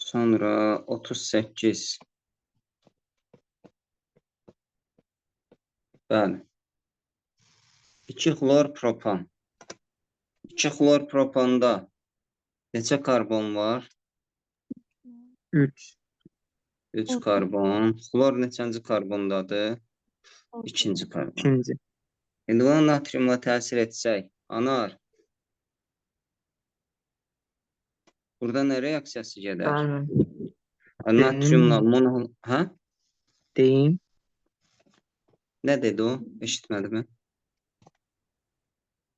Sonra 38. Bəli. 2 xlor propan. 2 xlor propanda neçə karbon var? 3. 3 karbon. Xlor neçənci karbondadır? İkinci karbon. İkinci. İndi buna natriumla təsir etsək, anar. Burada nə reaksiyası gedər? Bəli. Natriumla mono... Hə? Deyim. Nə dedi o? Eşitmədim.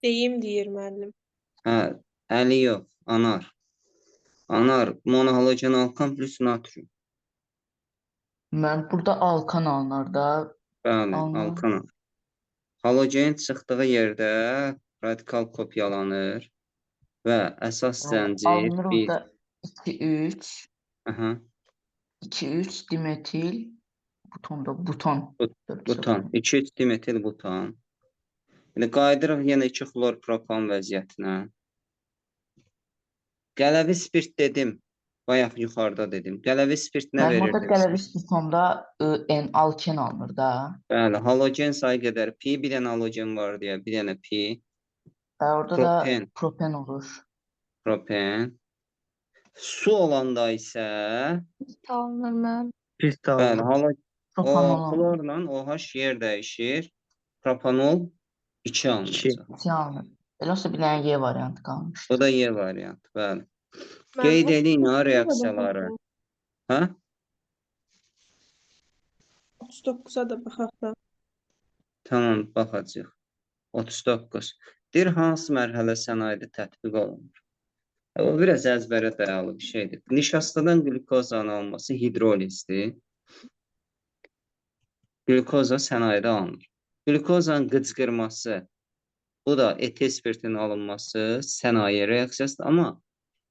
Deyim deyir müəllim. Hə, əli yox, anar. Anar, monohalogen alkan plus natrium. Mən burada alkan alınır da. Bəli, Alkan. alkan. Halogen çıxdığı yerdə radikal kopyalanır və əsas zəncir Alınır orada 2-3. Aha, 2-3 dimetil butonda buton. butan, 2-3 dimetil butan. Yəni qayıdırıq yenə 2 xlor propan vəziyyətinə. Qələvi spirt dedim. Bayaq yuxarıda dedim. Qələvi spirt nə verir? Burada qələvi butonda N alken alınır da. Bəli, halogen sayı qədər pi, bir dənə halogen var deyə, bir dənə pi. Və orada Propen. da propen olur. Propen. Su olanda isə Alınır mən. Kristal. bəli, halogen Propanol o alınır. xlorla OH yer dəyişir. Propanol 2 alınacaq. alınır. Elə olsa bir dənə Y variantı qalmışdı. Bu da Y variantı, bəli. Qeyd edin ha reaksiyaları. Hə? 39-a da baxaq da. Tamam, baxacağıq. 39. Deyir, hansı mərhələ sənayedə tətbiq olunur? O biraz əzbərə dayalı bir şeydir. Nişastadan glukozanın alınması hidrolizdir. Glukoza sənayedə alınır. Glukozanın qıcqırması, bu da etil spirtin alınması sənaye reaksiyasıdır. Amma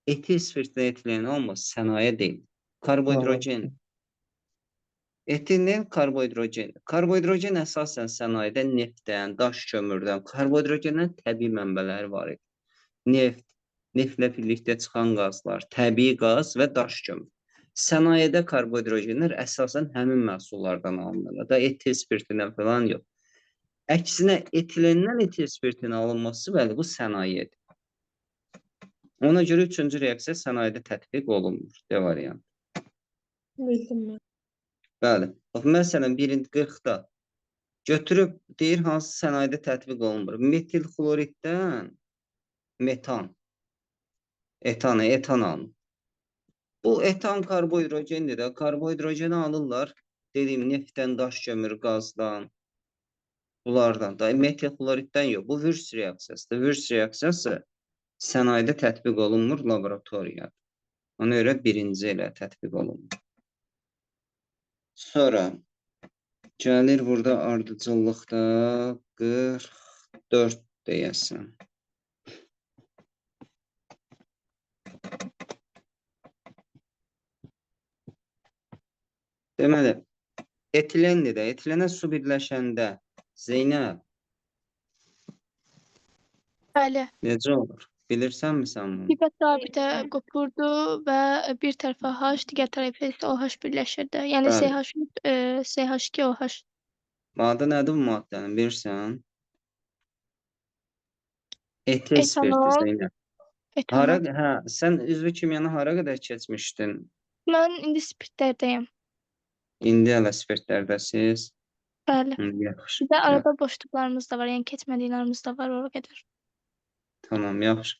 etil spirtin etilenin alınması sənaye deyil. Karbohidrogen. Etilin karbohidrogen. Karbohidrogen əsasən sənayedə neftdən, daş kömürdən, karbohidrogendən təbii mənbələri var idi. Neft, neftlə birlikdə çıxan qazlar, təbii qaz və daş kömür. Sənayedə karbohidrogenlər əsasən həmin məhsullardan alınır. Da etil spirtindən falan yox. Əksinə etilendən etil spirtin alınması, bəli, bu sənayedir. Ona görə üçüncü reaksiya sənayedə tətbiq olunmur. D variantı. Bildim mən. Bəli. Bax, məsələn, 40-da götürüb deyir, hansı sənayedə tətbiq olunmur. Metil xloriddən metan, etan alınır. Bu etan karbohidrogendir də. Karbohidrogeni alırlar. Dediyim, neftdən, daş kömür, qazdan, bunlardan da. Metil xloriddən yox. Bu Würz reaksiyasıdır. Würz reaksiyası sənayedə tətbiq olunmur, laboratoriyada. Ona görə birinci ilə tətbiq olunmur. Sonra gəlir burada ardıcıllıqda 44 deyəsən. Deməli, etilendir də, etilənə su birləşəndə Zeynəb Bəli. necə olur? Bilirsənmi sən bunu? Qeybət rabitə qopurdu və bir tərəfə H, digər tərəfə isə OH birləşirdi. Yəni Bəli. CH2OH. Adı nədir bu maddənin, bilirsən? Etil spirti Etanol. Zeynəb. Etanol. Hə, sən üzvü kimyanı hara qədər keçmişdin? Mən indi spirtlərdəyim. İndi hələ spirtlərdəsiz. Bəli. Yaxşı. Bir də arada boşluqlarımız da var, yəni keçmədiklərimiz də var ora qədər. Tamam, yaxşı.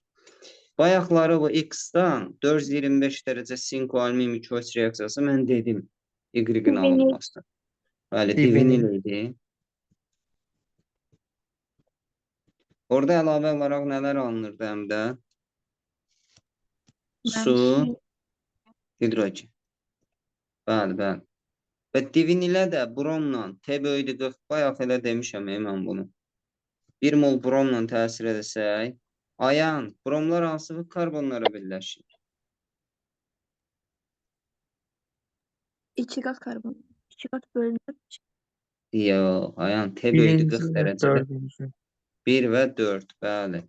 Bayaqları bu X-dan 425 dərəcə sinko alüminium QH reaksiyası mən dedim. Y-in alınması. Bəli, divinil idi. Orada əlavə olaraq nələr alınırdı həm də? Su, hidrogen. Bəli, bəli. Və divinilə də bromla, T böyüdü 40, bayaq elə demişəm mən bunu. 1 mol bromla təsir edəsək, ayan, bromlar hansı karbonlara birləşir? 2 qat karbon. 2 qat bölünür. Yox, ayan, T böyüdü 40 dərəcədə. 1 və 4, bəli.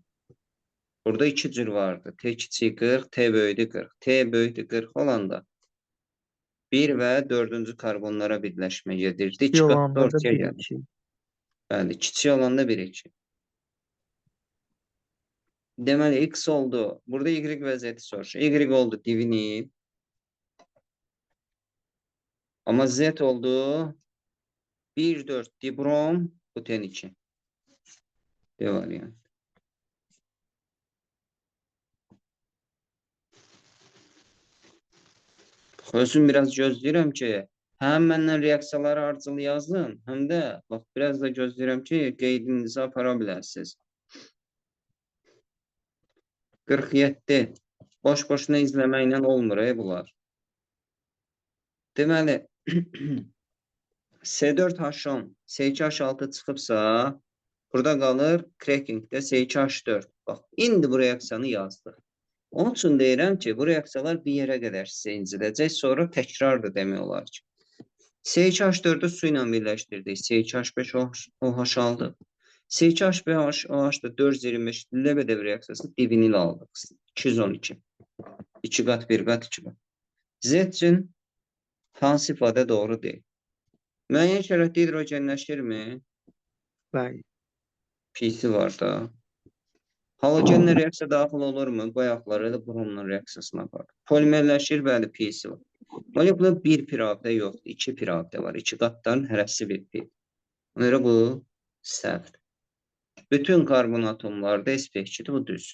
Burada 2 cür vardı. T kiçik 40, T böyüdü 40. T böyüdü 40 olanda 1 və 4-cü karbonlara birləşmə gedir. Dik İki qatda olanda da ortaya 1, gəlir. 2. Bəli, kiçik olanda 1, 2. Deməli, x oldu. Burada y vəziyyəti soruşur. Y oldu divinin. Amma z oldu 1, 4 dibrom buten 2. D variant. Özüm biraz gözləyirəm ki, həm məndən reaksiyaları ardıcılı yazdım, həm də bax, biraz da gözləyirəm ki, qeydinizi apara biləsiniz. 47. Boş-boşuna izləməklə olmur, bunlar. Deməli, S4H10, S2H6 çıxıbsa, burada qalır crackingdə S2H4. Bax, indi bu reaksiyanı yazdıq. Onun üçün deyirəm ki, bu reaksiyalar bir yerə qədər sizə inciləcək, sonra təkrardır demək olar ki. S2H4'ü su ilə birləşdirdik. S2H5OH aldıq. S2H5OH da 425 Lebedev reaksiyası divinil aldıq. 212. 2 qat, 1 qat, 2 qat. Z üçün hansı ifadə doğru deyil? Müəyyən şəraitdə hidrogenləşirmi? Bəli. P'si var da. Halogenlə reaksiya daxil olurmu? Bayaqları da bromla reaksiyasına var. Polimerləşir, bəli, P'si var. Molekula bir piravidə yoxdur, 2 piravidə var. 2 qatların hərəsi bir pi. Ona görə bu səhvdir. Bütün karbon atomlarda SP2-dir, bu düz.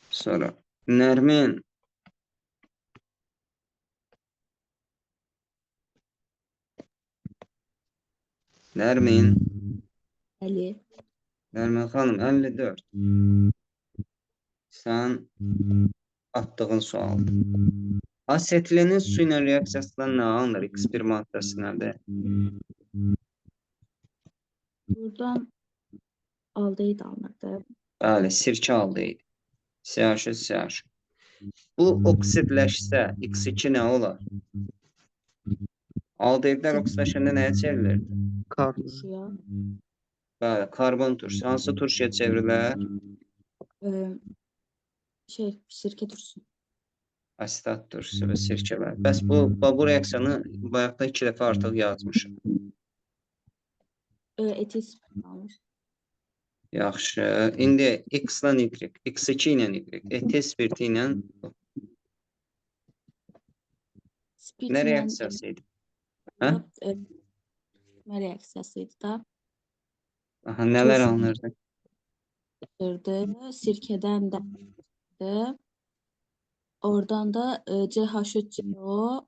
Sonra Nərmin. Nərmin. Bəli. Nərmin xanım, 54. Sən attığın sualdır. Asetilinin su ilə reaksiyasından nə alınır? X1 maddəsi nədir? Buradan aldeyid alınırdı. Bəli, sirkə aldıydı. CH, CH. Bu oksidləşsə X2 nə olar? Aldehidlər oksidləşəndə nəyə çevrilirdi? Karbon. Suya. Bəli, karbon turşusu. Hansı turşuya çevrilər? Sirke turşusu. Asitat turşusu və sirkələr. Bəs bu reaksiyanı bayaqda 2 dəfə artıq yazmışım. Etil almış. Yaxşı. İndi X-dan Y, X2 ilə Y, etil spirti ilə nə reaksiyası idi? Ne reaksiyasıydı da? Aha, nələr Turşu. alınırdı? Sirkeden de oradan da CH3CO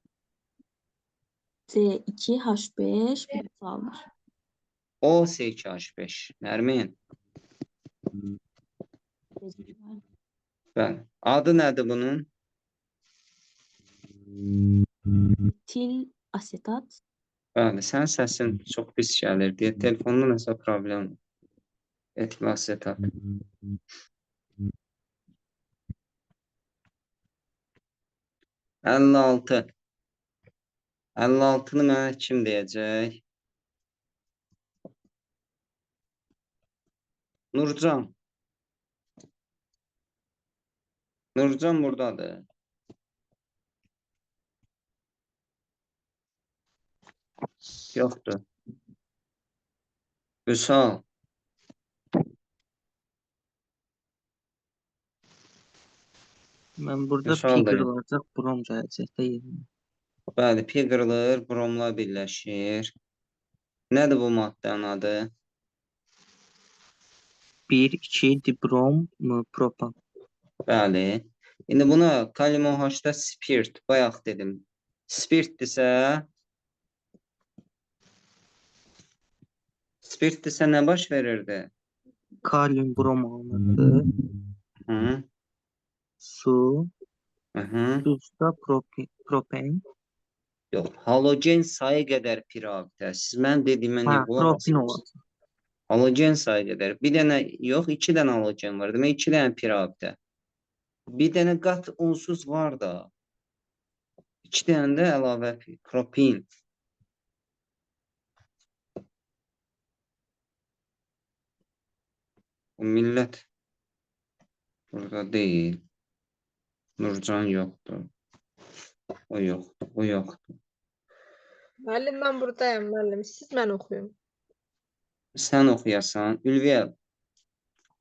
C2H5 bir almış. O C2H5. Nərmin. Bəli. Adı nədir bunun? Etil asetat. Bəli, sənin səsin çox pis gəlir deyə telefonda nəsə problem var. Etil asetat. %56. 56-nı mənə kim deyəcək? Nurcan. Nurcan buradadır. Yoxdur. Vüsal. Mən burada Vüsal pi da yox. qırılacaq, brom gələcək də yerinə. Bəli, pi qırılır, bromla birləşir. Nədir bu maddənin adı? 1, 2 dibrom propan. Bəli. İndi buna kalium OH-da spirt, bayaq dedim. Spirtdirsə nə baş verirdi? Kalium brom alınırdı. Hı. Su, Hı. duzda propen. Yox, halogen sayı qədər piravidə. Siz mən dediyimə niyə qulaq Propin asırsınız? olacaq. Halogen sayı qədər. Bir dənə, yox, 2 dənə halogen var. Demək 2 dənə piravidə. Bir dənə qat unsuz var da. 2 dənə də əlavə propin. O millət burada değil. Nurcan yoktur. O yoktur. O yoktur. Müəllim, mən buradayım, müəllim. Siz mən oxuyun. Sən oxuyasan. Ülviyə,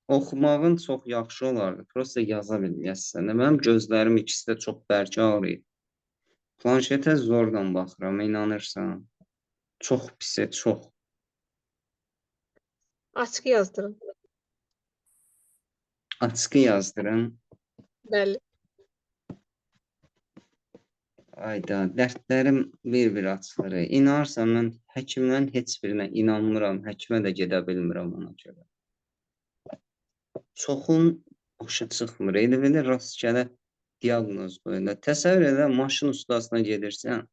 oxumağın çox yaxşı olardı. Prosta yaza bilməyəsən. Mənim gözlərim ikisi də çox bərk ağrıyır. Planşetə zorla baxıram, inanırsan. Çox pis, çox. Açıq yazdırın. Açıqı yazdırın. Bəli. Ayda, dərdlərim bir-bir açılır. İnarsan, mən həkimlərin heç birinə inanmıram. Həkimə də gedə bilmirəm ona görə. Çoxun başa çıxmır. Elə belə rastgele diaqnoz qoyurlar. Təsəvvür elə, maşın ustasına gedirsən.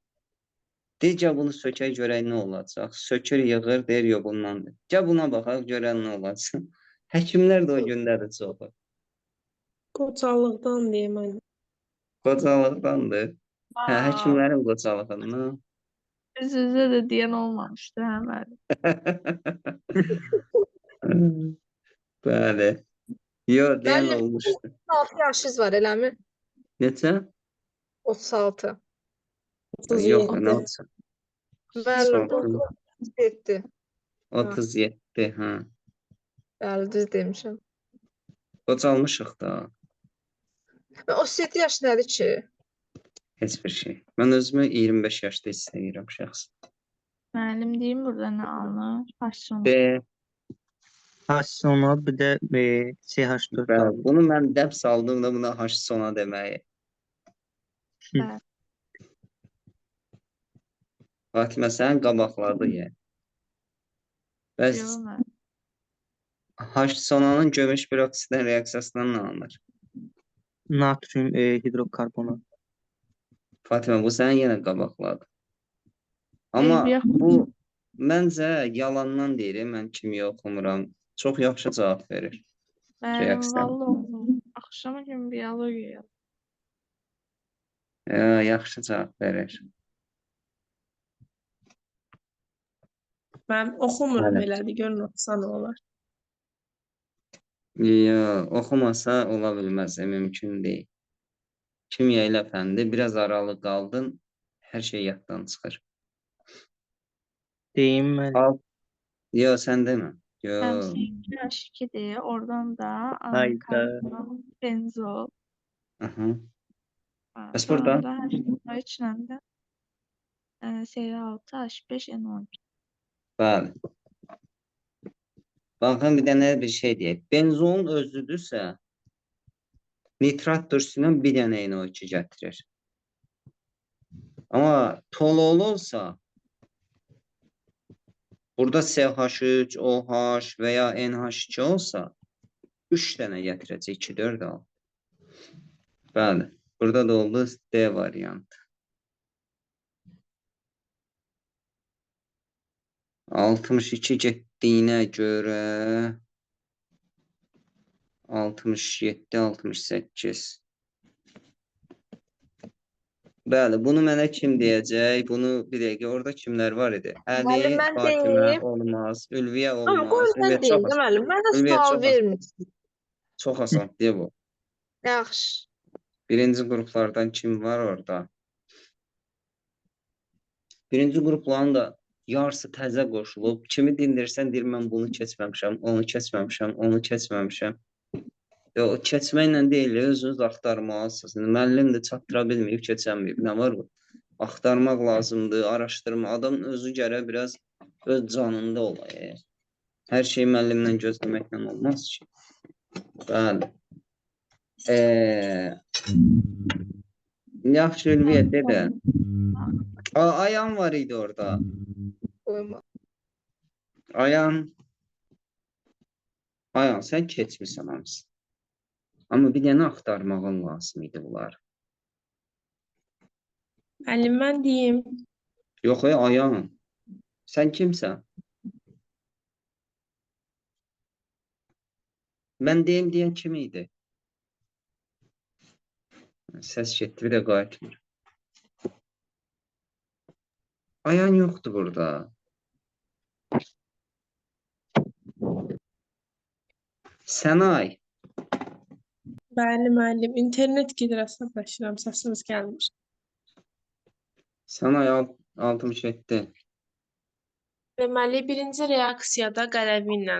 Deyəcək, bunu sökək görək nə olacaq. Sökür, yığır, deyir, yox bundandır. Gəl buna baxaq, görək nə olacaq. Həkimlər də o gündədir çoxu. Qocalıqdan deyim mən. Qocalıqdandır. Hə, həkimlərin qocalığından. Üz-üzə də deyən olmamışdı, hə müəllim. Bəli. Yox, deyən Müəllim, olmuşdu. 36 yaşınız var, eləmi? Neçə? 36. Yox, nə olsun? Müəllim, Sortum. 37. 37, hə. Bəli, düz demişəm. Qocalmışıq da. 37 yaş nədir ki? Heç bir şey. Mən özümü 25 yaşda hiss edirəm şəxsən. Müəllim deyim burada nə alınır? Faşon. B, H-sonu bir də CH4 bəli. aldım. Bunu mən dərs aldığımda buna H sona deməyi. Bəli. Fatimə, sən qabaqladı yəni. Bəs Yox, müəllim. H sonanın gömüş peroksidən reaksiyasından nə alınır? Natrium hidrokarbonat. Fatimə, bu səni yenə qabaqladı. Amma Eybi yox. bu məncə yalandan deyir, mən kimya oxumuram. Çox yaxşı cavab verir. Müəllim, Reaksiya. vallahi axşama kimi biologiya. Yaxşı cavab verir. Mən oxumuram Bəli. elədi, görün oxusa nə olar. Oxumasa ola bilməz, mümkün deyil. Kimya ilə fəndi biraz aralı qaldın, hər şey yaddan çıxır. Deyim müəllim. Yox, sən demə. Yox. Təmsil H2-dir. Oradan da Hayda. karbon, benzol. Aha. Bəs Sonra burada? da H3 ilə də Cl6, H5, N12. Bəli. Baxın, bir dənə bir şey deyək. Benzolun özüdürsə, nitrat türsünün bir dənə NO2 gətirir. Amma tololu olsa, burada CH3, OH və ya NH2 olsa, 3 dənə gətirəcək, 2, 4, 6. Bəli, burada da oldu D variantı. 62 getdiyinə görə 67, 68. Bəli, bunu mənə kim deyəcək? Bunu bir dəqiqə, orada kimlər var idi? Əli, Müəllim, mən Fatimə deyim. olmaz, Ülviyə Tamam, olmaz. qoy Ülviyə mən deyim də müəllim. Mənə Ülviyə sual çox vermişsin. Çox asan deyə bu. Yaxşı. Birinci qruplardan kim var orada? Birinci qrupların da yarısı təzə qoşulub. Kimi dindirsən, deyir, mən bunu keçməmişəm, onu keçməmişəm, onu keçməmişəm. O keçməklə deyil, özünüz axtarmalısınız. Müəllim də çatdıra bilməyib, keçəməyib. Nə var bu? Axtarmaq lazımdır, araşdırma. Adam özü gərək biraz öz canında olay. Hər şey müəllimdən gözləməklə olmaz ki. Bəli. Yaxşı, Ülviyə, de. Ayan var idi orada. Qoyma. Ayan, sən keçmişsən hamısı. Amma bir dənə axtarmağın lazım idi bunlar. Müəllim, mən deyim. Yox, Ayan. Sən kimsən? Mən deyim deyən kim idi? Səs getdi, bir də qayıtmır. Ayan yoxdur burada. Sənay. Bəli, müəllim. İnternet gedir əsəbləşirəm, səsiniz gəlmir. Sənay 67. Deməli, birinci reaksiyada qələmi ilə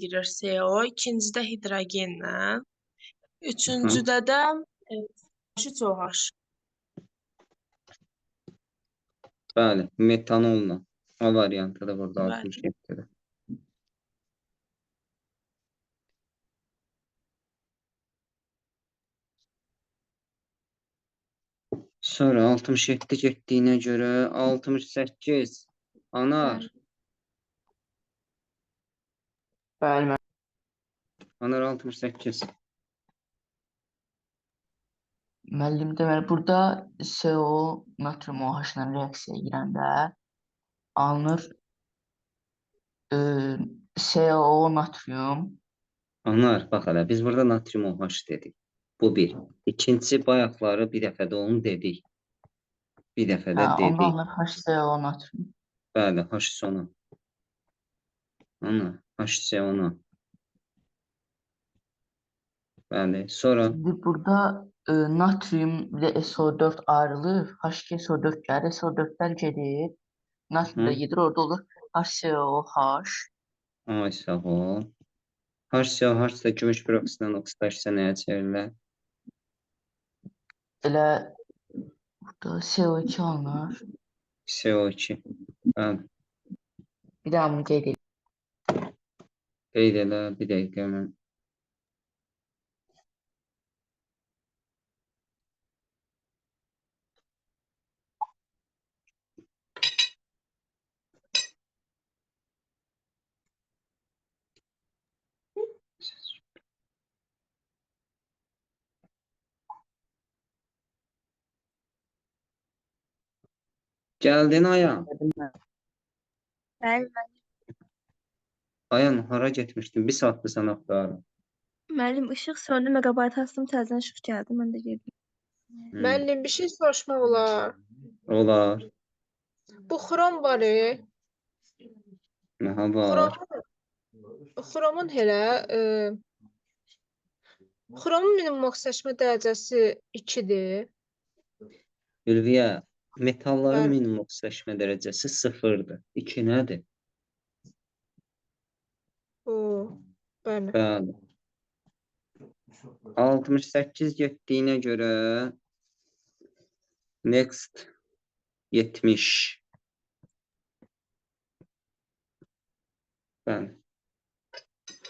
girir CO, ikincidə hidrogenlə, üçüncüdə də H3OH. Bəli, metanolla. A variantı da burada Bəli. 67-dir. Sonra 67 getdiyinə görə 68. Anar. Bəli, Anar 68. müəllim, deməli, burada CO natrium OH ilə reaksiyaya girəndə alınır CO natrium. Anar, bax hələ, biz burada natrium OH dedik. Bu bir. İkincisi, bayaqları bir dəfə də onu dedik. Bir dəfə də Onda dedik. alınır HCO natrium. Bəli, H-sonu. Ana, H-sonu. Bəli, sonra Şimdi burada natrium ilə SO4 ayrılır. H2SO4 gəlir, SO4-lər gedir. Natrium da gedir, orada olur HCOH. ay sağ ol. H-COH da gümüş peroksidindən oksidləşsə nəyə çevrilir? Elə burada CO2 alınır. CO2. Bəli. Bir daha bunu qeyd edelim. Qeyd elə, bir dəqiqə mən. Gəldin Ayan. Bəli, Ayan, hara getmişdin? Bir saatdır sən axtarırım. müəllim, işıq söndü, megabayt astım, təzədən işıq gəldi, mən də girdim. Müəllim, bir şey soruşmaq olar. Olar. Bu xrom var, Nəha var. xromun elə xromun minimum oksidaşma dərəcəsi 2-dir. Ülviyə, metalların Bəli. minimum oksidaşma dərəcəsi 0-dır. 2 nədir? Bəli. Bəli. 68 getdiyinə görə next 70. Bəli.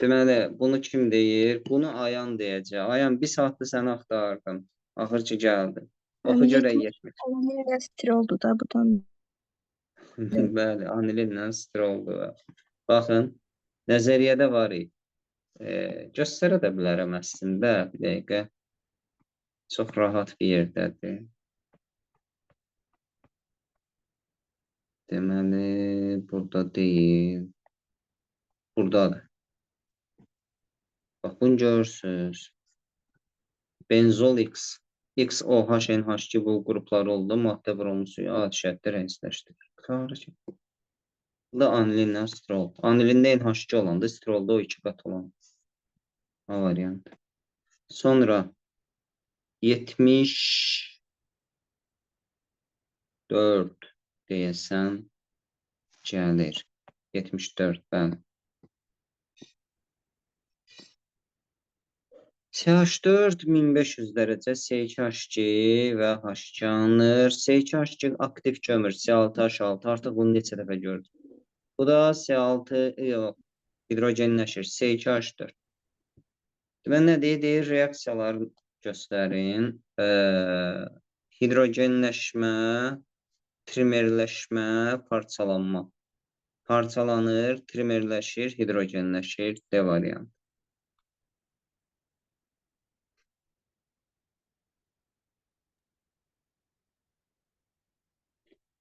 Deməli, bunu kim deyir? Bunu Ayan deyəcək. Ayan, bir saatdır səni axtardım. Axır ki, gəldin. Oxu görək 70. Stir oldu da budan. Bəli, anilinlə stir oldu. Baxın, nəzəriyyədə var idi. Göstərə də bilərəm əslində. Bir dəqiqə. Çox rahat bir yerdədir. Deməli, burada deyil. Buradadır. Bax, bunu görürsünüz. Benzol X. XOH, NH2 bu qrupları oldu. Maddə bromu suyu atişətdə rəngsləşdirir. Bu da anilinlə strol. Anilində NH2 olanda strolda o 2 qat olan variant. Sonra 74 deyəsən gəlir. 74 bəli. CH4 1500 dərəcə, C2H2 və H2 alınır. C2H2 aktiv kömür, C6H6 artıq bunu neçə dəfə gördük. Bu da C6 yox, hidrogenləşir, C2H4. Deməli, nə deyir? Reaksiyaları göstərin. Hidrogenləşmə, trimerləşmə, parçalanma. Parçalanır, trimerləşir, hidrogenləşir, D variantı.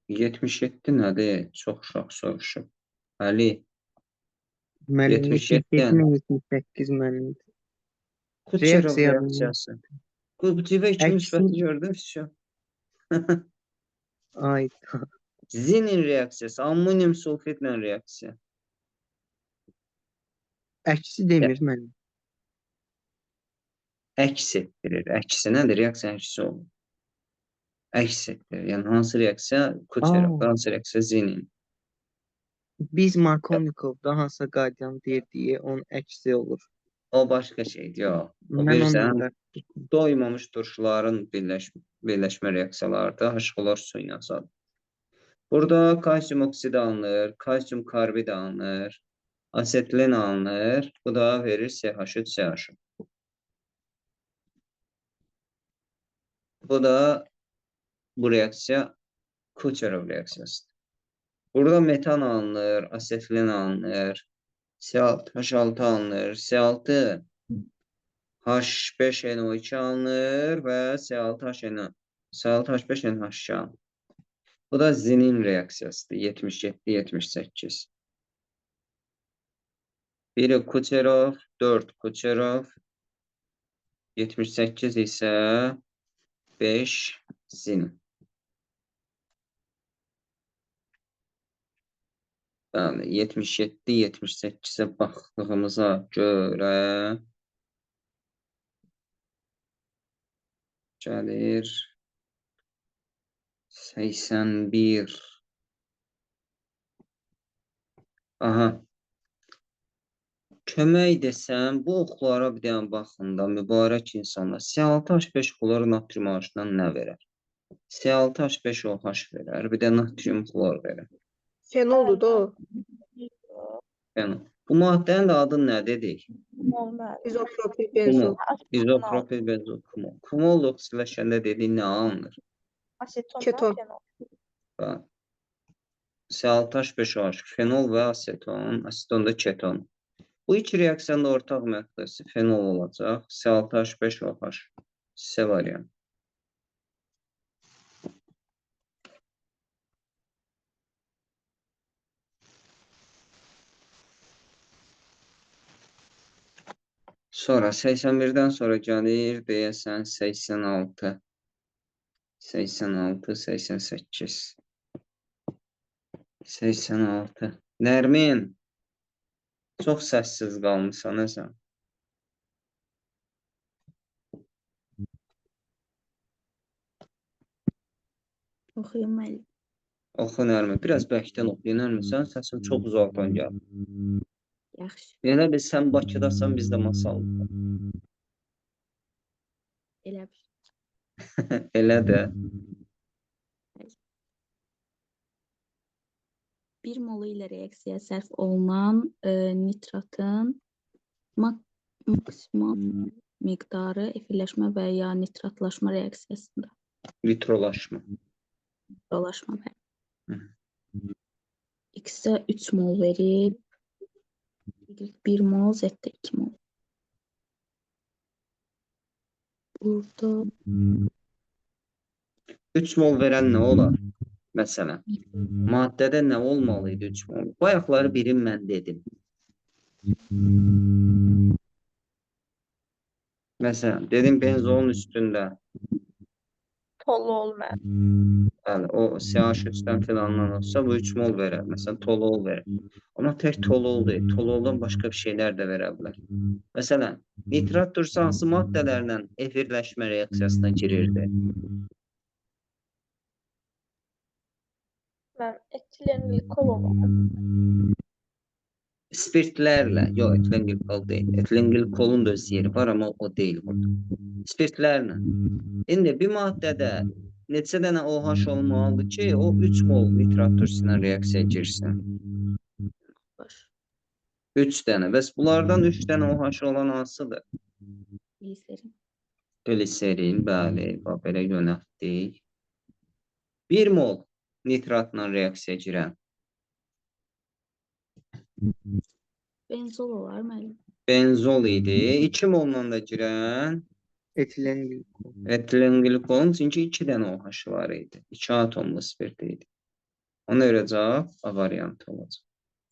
77 nədir? Çox uşaq soruşub. Əli, Müəllim 77-dən. 78 müəllim. Kucherov Reaksiya. reaksiyası. Bu civə iki Əksi- müsbəti gördünüz şu. Ay. Zinin reaksiyası, ammonium sulfitlə reaksiya. Əksi demir müəllim. Əks etdirir. Əksi nədir? Reaksiya əksi olur. Əks etdirir. Yəni hansı reaksiya? Kucherov, hansı reaksiya? Zinin. Biz Markovnikovda hansısa qaidanın deyirdiyi onun əksi olur. O başqa şeydir. Yox. O Mən bilirsən, ondan doymamış turşuların birləşmə reaksiyalarında H-klor suyun azadır. Burada kalsium oksidi alınır, kalsium karbid alınır, asetilin alınır. Bu da verir CH3CH. Bu da bu reaksiya Kucherov reaksiyasıdır. Burada metan alınır, asetilin alınır, C6H6 alınır, C6 H5NO2 alınır və C6H5NH2 alınır. Bu da zinin reaksiyasıdır. 77-78. Biri Kucherov, 4 Kucherov, 78 isə 5 zinin. Bəli, 77-78-ə baxdığımıza görə gəlir 81. Aha. Kömək desəm, bu oxlara bir dənə baxın da, mübarək insanlar. C6H5 xlor natrium OH-dan nə verər? C6H5OH verər, bir də natrium xlor verər. Fenoldur da o. Yəni, bu maddənin də adı nə dedik? İzopropil benzol. İzopropil benzol kumol. Kumol oksidaşəndə dedik nə alınır? Keton. C6H5OH, fenol və aseton, aseton da keton. Bu iki reaksiyanın da ortaq məhdəsi fenol olacaq. C6H5OH, C variant. Sonra 81-dən sonra gəlir, deyəsən 86. 86, 88. 86. Nərmin, çox səssiz qalmışsan, nəsən? Oxuyum müəllim. Oxu Nərmin, biraz bəkdən oxuyun Nərmin, sən səsin çox uzaqdan gəl. Yaxşı. Elə bil sən Bakıdasan, biz də Masallıqda. Elə bir. Elə də. 1 molu ilə reaksiyaya sərf olunan nitratın maksimum miqdarı efirləşmə və ya nitratlaşma reaksiyasında. Nitrolaşma. Nitrolaşma və X-ə 3 mol verib, Y 1 mol, Z-də 2 mol. Burada 3 mol verən nə olar? Məsələn, maddədə nə olmalıydı 3 mol? Bayaqları birini mən dedim. Məsələn, dedim benzolun üstündə. Tolu olmayan. Yəni, o CH3-dən filandan olsa bu 3 mol verər. Məsələn, tolol verər. Amma tək tolol deyil. Tololdan başqa bir şeylər də verə bilər. Məsələn, nitrat turşusu hansı maddələrlə efirləşmə reaksiyasına girirdi? Etilen glikol olmalı. Spirtlərlə, yox, etilen glikol deyil. Etilen glikolun da öz yeri var, amma o deyil burada. Spirtlərlə. İndi bir maddədə neçə dənə OH olmalıdır ki, o 3 mol nitrat turşusuna reaksiya girsin? var. 3 dənə. Bəs bunlardan 3 dənə OH olan hansıdır? Gliserin. Gliserin, bəli, bax, belə yönəltdik. 1 mol nitratla reaksiya girən. Benzol olar müəllim. Benzol idi. 2 molla da girən Etilen glikol. etilen glikolun, çünki 2 dənə OH var idi. 2 atomlu spirt idi. Ona görə cavab A variantı olacaq.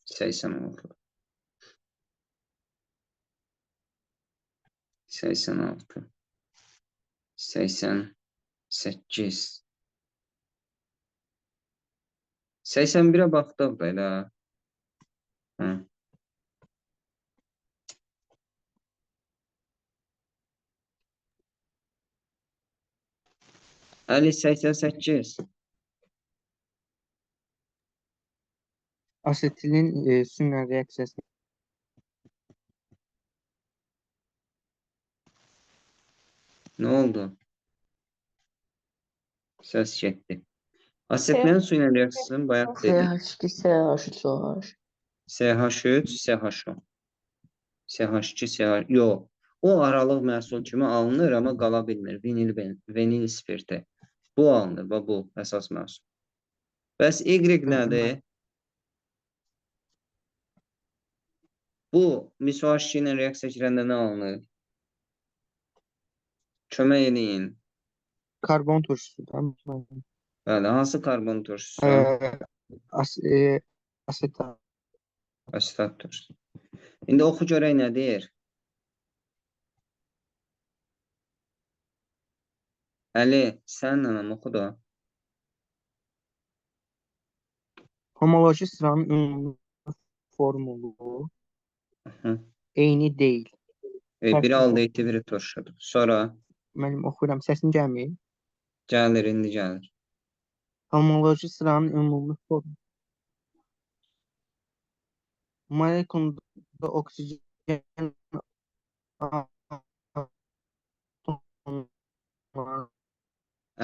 86. 86. 88. 81-ə baxdıq da elə. Hə. Əli 88. Asetilin suyla reaksiyası Nə oldu? Səs getdi. Asetlərin su ilə reaksiyasını bayaq dedik. CH2, CH3OH. CH3, CHO. CH2, CH... Yox. O aralıq məhsul kimi alınır, amma qala bilmir. Vinil spirti. Bu alınır və bu əsas məhsul. Bəs Y nədir? Bu MiSO-H2 ilə reaksiya girəndə nə alınır? Kömək edin. karbon turşusudur. Bəli, hansı karbon turşusu? Asetat. Asetat turşusu. İndi oxu görək nə deyir? Əli, sənlə oxu da. Homoloji sıranın ümumi formulu Hı. eyni deyil. Biri aldehitti, biri turşudur. Sonra Mənim oxuyuram, səsin gəlmir. gəlir, indi gəlir. Homoloji sıranın ümumi formulu. Molekulda oksigen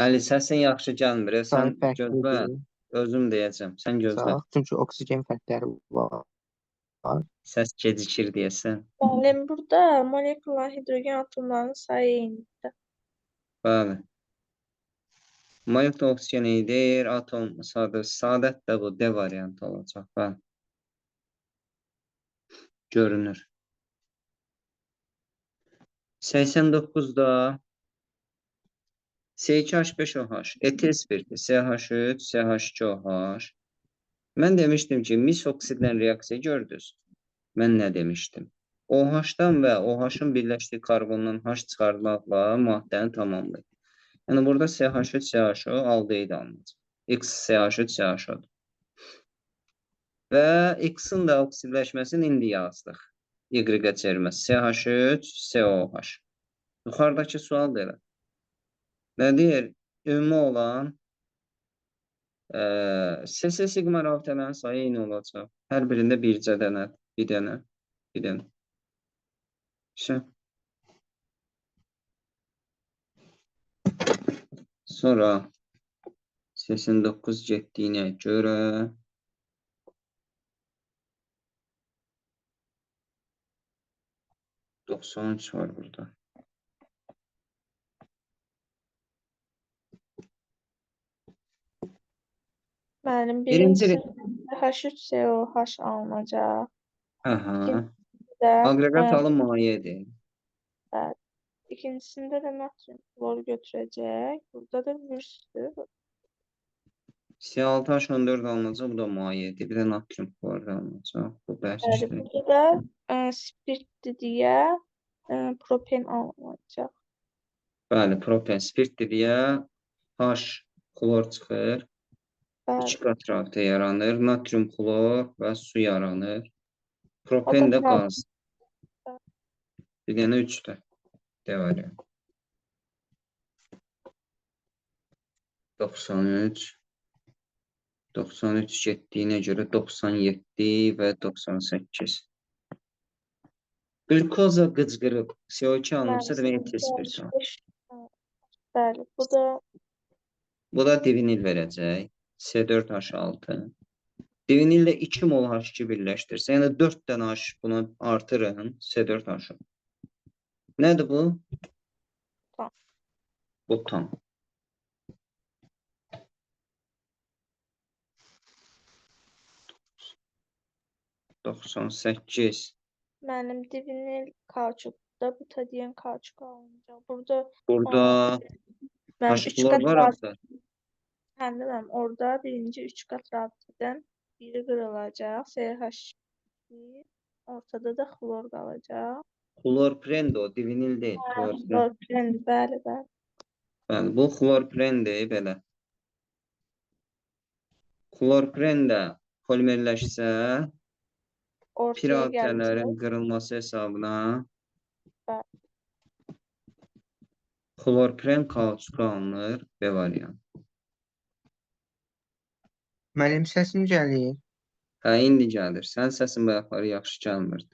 Əli, səsin yaxşı gəlmir. Sən sayı gözlə, fərqlidir. özüm deyəcəm. Sən gözlə. Çünki oksigen fərqləri var. Səs gecikir deyəsən. Müəllim, burada molekular hidrogen atomlarının sayı eynidir. Bəli. Molekul oksigen eydir, atom sadə. Sadət də bu D variantı olacaq. Bəli. Görünür. 89-da C2H5OH, etil spirti, CH3, CH2OH. Mən demişdim ki, mis oksidlə reaksiya gördünüz. Mən nə demişdim? OH-dan və OH-ın birləşdiyi karbondan H çıxarmaqla maddəni tamamlayır. Yəni, burada CH3, CHO aldehid alınacaq. X, CH3, CHO'dur. Və X-in də oksidləşməsini indi yazdıq. Y-ə çevirməz. CH3, COH. Yuxarıdakı sual da elə. Nə deyir? Ümumi olan SS sigma rabitələrin sayı eyni olacaq. Hər birində bircə dənə, bir dənə, bir dənə. Sonra 89 getdiyinə görə %93 var burada. Müəllim, Birinci birincisi H3COH alınacaq. Aha. Və Aqreqat halı mayedir. ikincisində də natrium kloru götürəcək. Burada da virüsdür. C6H14 alınacaq, bu da mayedir. Bir də natrium kloru alınacaq. Bu bəhs Bəli, işləyir. burada da spirtdir deyə propen alınacaq. Bəli, propen spirtdir deyə H klor çıxır. Bəli. 2 qat rabitə yaranır. Natrium klor və su yaranır. O Propen da də qaz. Bir dənə 3-də. D variantı. 93. 93 getdiyinə görə 97 və 98. Glükoza qıcqırıb CO2 alınırsa demək etil spirti alınır. Bəli, Bu da divinil verəcək. C4H6. Divinillə 2 mol H2 birləşdirsə, yəni 4 dənə H buna artırın. C4H. Nədir bu? Tam. Bu tam. %98. mənim divinil kauçukda butadiyen kauçuk alınacaq. Burada Mənim 3 H-klor qat var rabitə. axı. Həmdəm, orada birinci 3 qat rabitədən biri qırılacaq. CH2, ortada da xlor qalacaq. Xlorpren də o, divinil deyil. Xlorpren. Bəli, bəli. Bəli, bu xlorprendir, belə. Xlorpren də polimerləşsə, Ortaya piraltələrin gələcək. qırılması hesabına Bəli. Xlorpren kauçuku alınır. B variant. Müəllim səsim gəlir. Hə, indi gəlir. Sənin səsin bayaqları yaxşı gəlmirdi.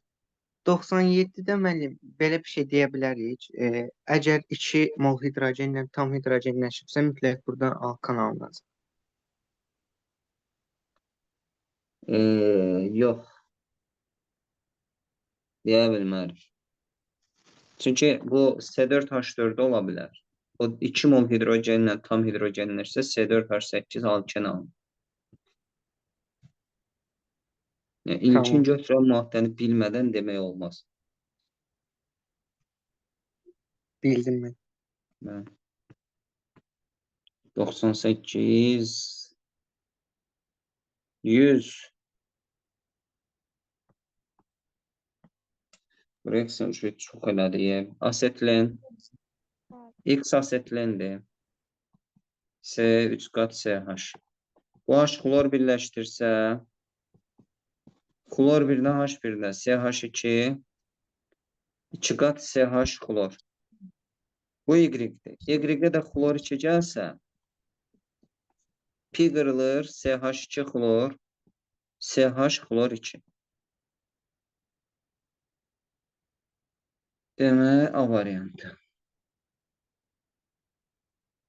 97-də müəllim belə bir şey deyə bilərik. Əgər 2 mol hidrogenlə tam hidrogenləşibsə, mütləq buradan alkan alınacaq. Yox. Deyə bilmərik. Çünki bu C4H4 ola bilər. O 2 mol hidrogenlə tam hidrogenləşsə C4H8 alken alınır. Yəni, ilkin Tamam. götürən maddəni bilmədən demək olmaz. Bildim mən. Bəli. 98 100 reaksiyon çox elədir. Asetlen X asetlendir. C3 qat CH. Bu H xlor birləşdirsə xlor birdən H1-də CH2 2 qat CH xlor. Bu Y-dir. Y-də də xlor 2 gəlsə pi qırılır CH2 xlor CH xlor 2. Demək A variantı.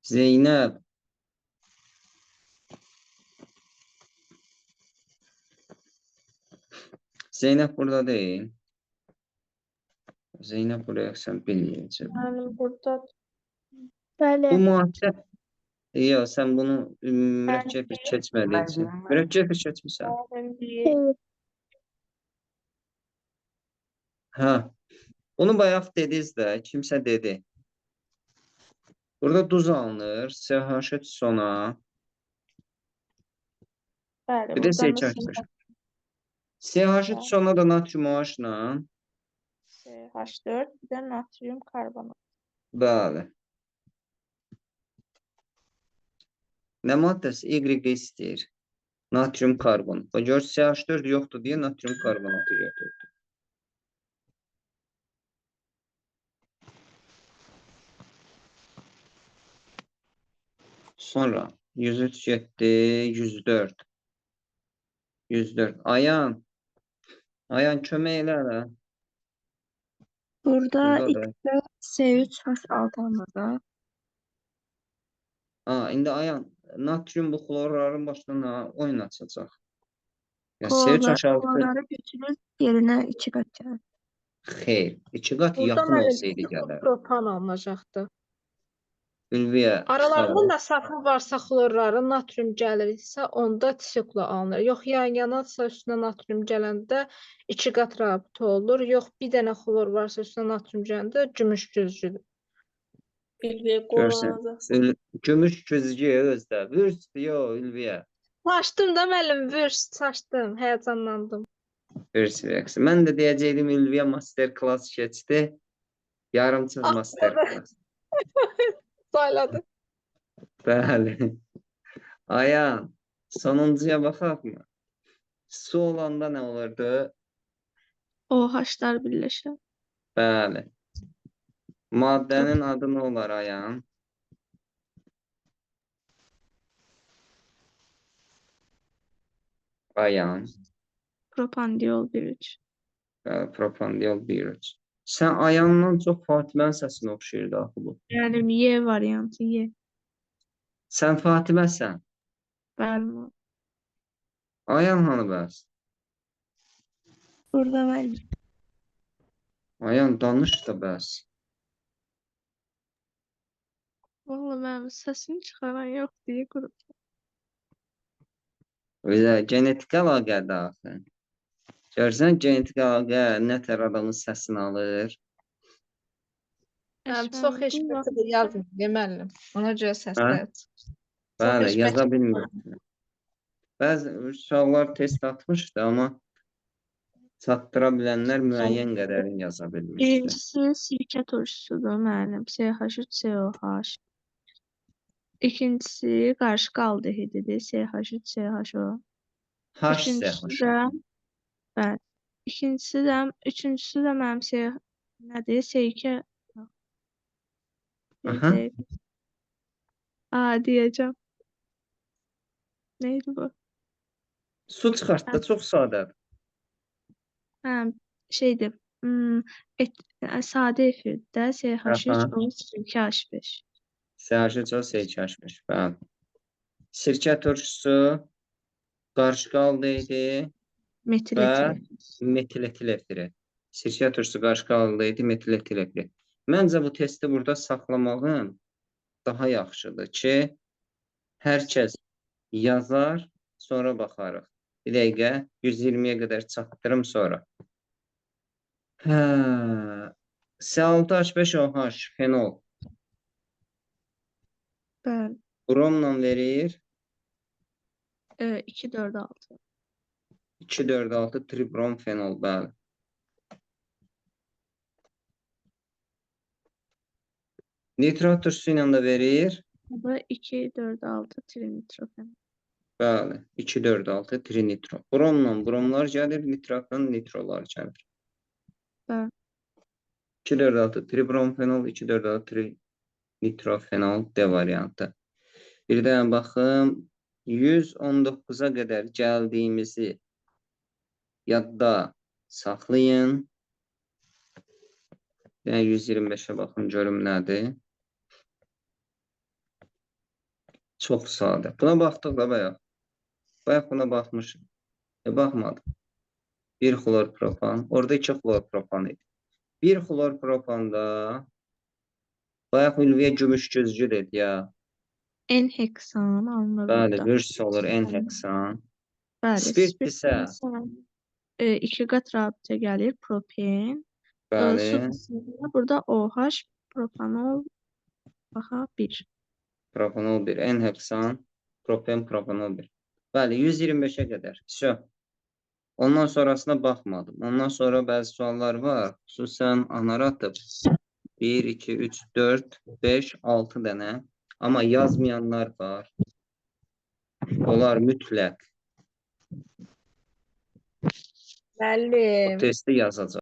Zeynəb. Zeynəb burada deyil. Zeynəb bu reaksiyon bilməyəcək. Mənim burada Bəli. Bu maddə yox, sən bunu mürəkkəb keçmədiyin üçün. Müəllim, Mürəkkəb keçmirsən. mənim bir Evet. Hə. Bunu bayaq dediniz də, kimsə dedi. Burada duz alınır, CH3 sona. bəli, Bir də buradan da CH4. CH3 sona da natrium OH-la. CH4, bir də natrium karbonat. Bəli. Nə maddəsi? Y istəyir. Natrium karbon. O gör CH4 yoxdur deyə natrium karbonatı götürdü. Sonra 103 getdi, 104. 104. Ayan. Ayan kömək elə də. Burada Buradadır. X'də C3H6 alınacaq. İndi Ayan natrium bu xlorların başına oyun açacaq. Ya Xlorlar, C3H6 xlorları götürür, yerinə 2 qat gəlir. xeyr. 2 qat Burada yaxın müəllim olsaydı sıfır gələr. propan alınacaqdı. Ülviyə Aralarında çıxarır. məsafə varsa xlorları natrium gəlirsə, onda tisikla alınır. Yox, yan-yanadsa üstünə natrium gələndə 2 qat rabitə olur. Yox, bir dənə xlor varsa üstünə natrium gələndə gümüş güzgüdür. Bilgiyə Görsən. qollanacaqsın. Gümüş güzgüyə özdə. Vürs diyor Ülviyə. Saçdım da müəllim, saçdım, həyəcanlandım. Vürs reaksiyon. Mən də deyəcəydim Ülviyə master class keçdi. Yarımçıq master class. Sayladı. Bəli. Ayan. Sonuncuya baxaq mı? Su olanda nə olurdu? OH-lar birləşir. Bəli. Maddənin adı nə olar Ayan? Ayan. Propandiol 1,3. Propandiol 1,3. Sən Ayandan çox Fatimənin səsinə oxşayırdı axı bu. Yəni Y variantı Y. Sən Fatiməsən. Bəli. Ayan hanı bəs? Burada müəllim. Ayan danış da bəs. Vallahi mənim səsini çıxaran yox deyə qrup. Özə genetik əlaqədə axı. Görsən genetik əlaqə nətər adamın səsini alır. Həm çox eşitməsə yazmır, müəllim. Ona görə səslər. Bəli, eşitmək- yaza bilmir. Bəzi uşaqlar test atmışdı, amma çatdıra bilənlər müəyyən qədərini yaza bilmişdi. Birincisi sirkə turşusudur müəllim. CH3COH. İkincisi qarışıq aldehididir. CH3CHO. Üçüncüsü də bəli. Üçüncüsü də mənim nədir? C2 Bir Aha. dakika. Aa diyeceğim. Neydi bu? Su çıxart da çox sadədir. Ha, şeydi. Sade efirdə SH3 Aha. O2H5. SH3O SH5. Bəli. Sirkə turşusu qarışıq halda idi Metil və etil. metil etil efiri. Sirkə turşusu qarışıq halda idi, metil etil efiri. Məncə bu testi burada saxlamağım daha yaxşıdır ki, hər kəs yazar, sonra baxarıq. Bir dəqiqə 120-yə qədər çatdırım sonra. C6H5OH fenol Bəli. bromla verir 2,4,6. 2,4,6 tribrom fenol, bəli. Nitrat turşusu ilə də verir. Bu da 2,4,6 trinitrofen. Bəli, 2,4,6 trinitro. Bromla bromlar gəlir, nitratla nitrolar gəlir. Bəli. 2,4,6 tribrom fenol, 2,4,6 trinitrofenol D variantı. Bir də baxım, 119-a qədər gəldiyimizi yadda saxlayın. Yəni 125-ə baxın, görüm nədir. Çox sadə. Buna baxdıq da bayaq. Bayaq buna baxmışıq. Baxmadım. 1 xlorpropan. Orada 2 xlorpropan idi. 1 xlorpropanda bayaq ülviyə gümüş güzgü dedi ya. N-heksan alınır Bəli, burada. virüs olur N-heksan. Bəli. Spirtdirsə, 2 qat rabitə gəlir propen. Su bəli, qismində burada OH propanol baxa 1. propanol 1, N-heksan, propen, propanol 1. Bəli, 125-ə qədər. Ondan sonrasına baxmadım. Ondan sonra bəzi suallar var. Xüsusən anaratıb 1, 2, 3, 4, 5, 6 dənə. Amma yazmayanlar var. Onlar mütləq Müəllim. testi yazacaq.